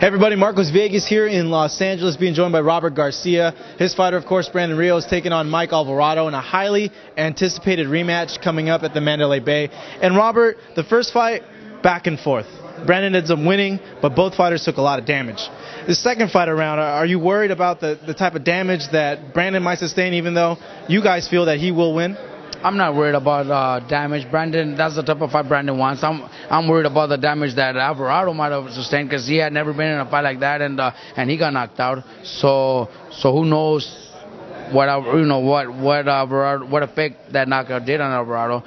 Hey everybody, Marcos Villegas here in Los Angeles, being joined by Robert Garcia. His fighter, of course, Brandon Rios, taking on Mike Alvarado in a highly anticipated rematch coming up at the Mandalay Bay. And Robert, the first fight, back and forth. Brandon ends up winning, but both fighters took a lot of damage. The second fight around, are you worried about the type of damage that Brandon might sustain, even though you guys feel that he will win? I'm not worried about damage. Brandon, that's the type of fight Brandon wants. I'm worried about the damage that Alvarado might have sustained because he had never been in a fight like that, and he got knocked out. So who knows what effect that knockout did on Alvarado.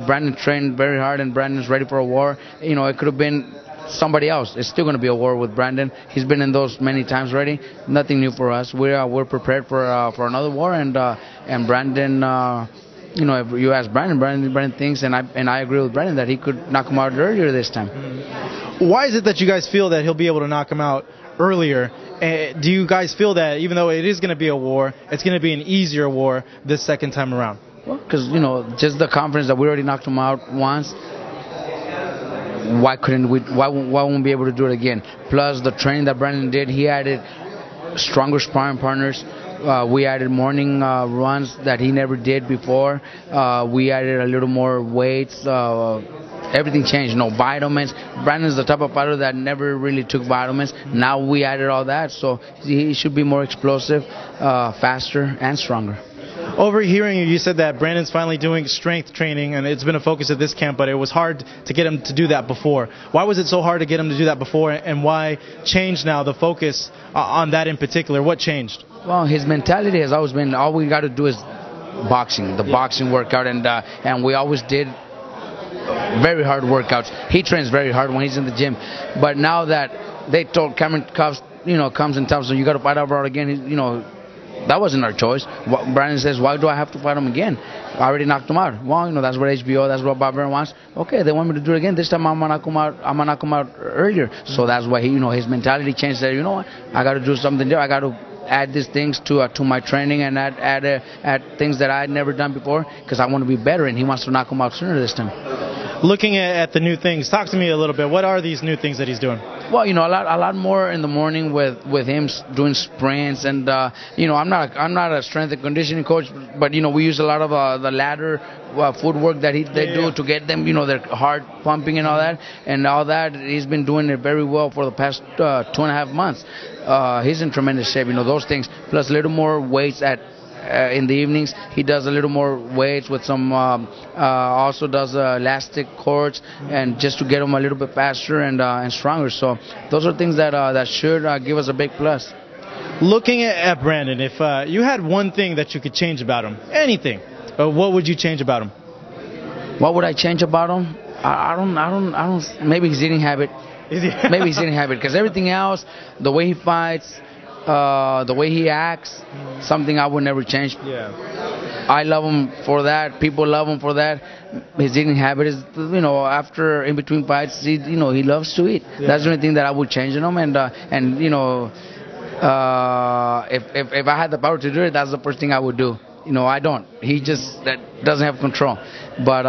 Brandon trained very hard, and Brandon's ready for a war. It could have been somebody else. It's still going to be a war with Brandon. He's been in those many times already. Nothing new for us. We're prepared for another war, and Brandon. If you ask Brandon thinks, and I agree with Brandon, that he could knock him out earlier this time. Why is it that you guys feel that he'll be able to knock him out earlier? Do you guys feel that even though it is going to be a war, it's going to be an easier war this second time around? Well, because, just the confidence that we already knocked him out once, why couldn't we? Why won't we be able to do it again? Plus the training that Brandon did, he added stronger sparring partners. We added morning runs that he never did before. We added a little more weights. Everything changed. Vitamins. Brandon's the type of fighter that never really took vitamins. Now we added all that, so he should be more explosive, faster, and stronger. Overhearing you said that Brandon's finally doing strength training, and it's been a focus of this camp, but it was hard to get him to do that before. Why was it so hard to get him to do that before, and why change now, the focus on that in particular? What changed? Well, his mentality has always been, all we got to do is boxing, boxing workout, and we always did very hard workouts. He trains very hard when he's in the gym, but now that they told Cameron comes and tells him, you got to fight Alvarado again, that wasn't our choice. Brandon says, why do I have to fight him again? I already knocked him out. Well, that's what HBO, that's what Barbarian wants. Okay, they want me to do it again. This time I'm gonna knock him out earlier. So that's why his mentality changed. Said, what? I got to do something there. I got to add these things to my training and add things that I had never done before because I want to be better. And he wants to knock him out sooner this time. Looking at the new things, talk to me a little bit. What are these new things that he's doing? Well, a lot more in the morning with him doing sprints, and I'm not a strength and conditioning coach, but we use a lot of the ladder footwork that they do to get them, their heart pumping and all that, he's been doing it very well for the past 2.5 months. He's in tremendous shape, those things, plus a little more weights in the evenings. He does a little more weights with some, also does elastic cords, and just to get him a little bit faster and stronger. So those are things that should give us a big plus. Looking at Brandon, if you had one thing that you could change about him, anything, what would you change about him? What would I change about him? I don't. Maybe his eating habit. Maybe his eating habit, because everything else, the way he fights, the way he acts, something I would never change. I love him for that. People love him for that. His eating habit is, after in between fights, he loves to eat. That's the only thing that I would change in him. And if I had the power to do it, that's the first thing I would do. I don't. He just doesn't have control. But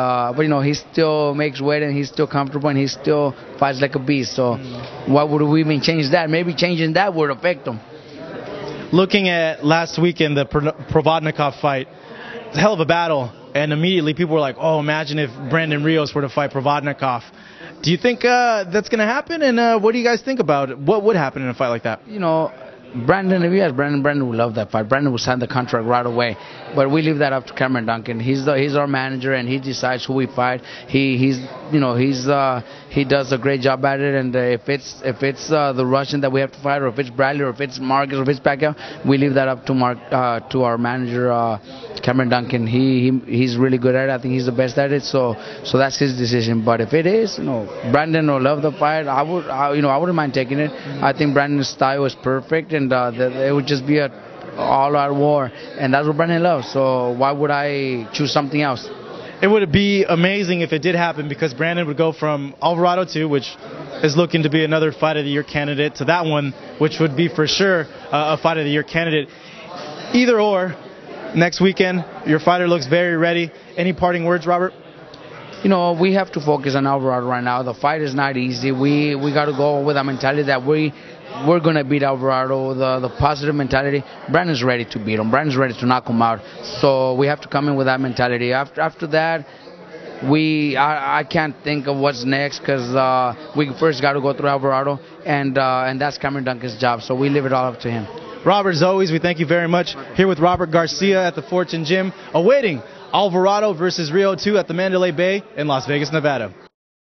he still makes weight, and he's still comfortable, and he still fights like a beast. So why would we even change that? Maybe changing that would affect him. Looking at last weekend, the Provodnikov fight, it's a hell of a battle, and immediately people were like, oh, imagine if Brandon Rios were to fight Provodnikov. Do you think that's going to happen, and what do you guys think about it? What would happen in a fight like that? Brandon, if you ask Brandon would love that fight. Brandon would sign the contract right away. But we leave that up to Cameron Duncan. He's our manager, and he decides who we fight. He does a great job at it. And if it's the Russian that we have to fight, or if it's Bradley, or if it's Marcus, or if it's Pacquiao, we leave that up to our manager, Cameron Duncan. He's really good at it. I think he's the best at it. So that's his decision. But if it is, Brandon will love the fight. I wouldn't mind taking it. I think Brandon's style is perfect, and it would just be a all-out war, and that's what Brandon loves. So why would I choose something else? It would be amazing if it did happen, because Brandon would go from Alvarado 2, which is looking to be another Fight of the Year candidate, to that one, which would be for sure a Fight of the Year candidate. Either or, next weekend, your fighter looks very ready. Any parting words, Robert? we have to focus on Alvarado right now. The fight is not easy. We got to go with a mentality that we're going to beat Alvarado, the positive mentality. Brandon's ready to beat him. Brandon's ready to knock him out. So we have to come in with that mentality. After that, I can't think of what's next because we first got to go through Alvarado, and that's Cameron Duncan's job. So we leave it all up to him. Robert, as always, we thank you very much. Here with Robert Garcia at the Fortune Gym, awaiting Alvarado versus Rio 2 at the Mandalay Bay in Las Vegas, Nevada.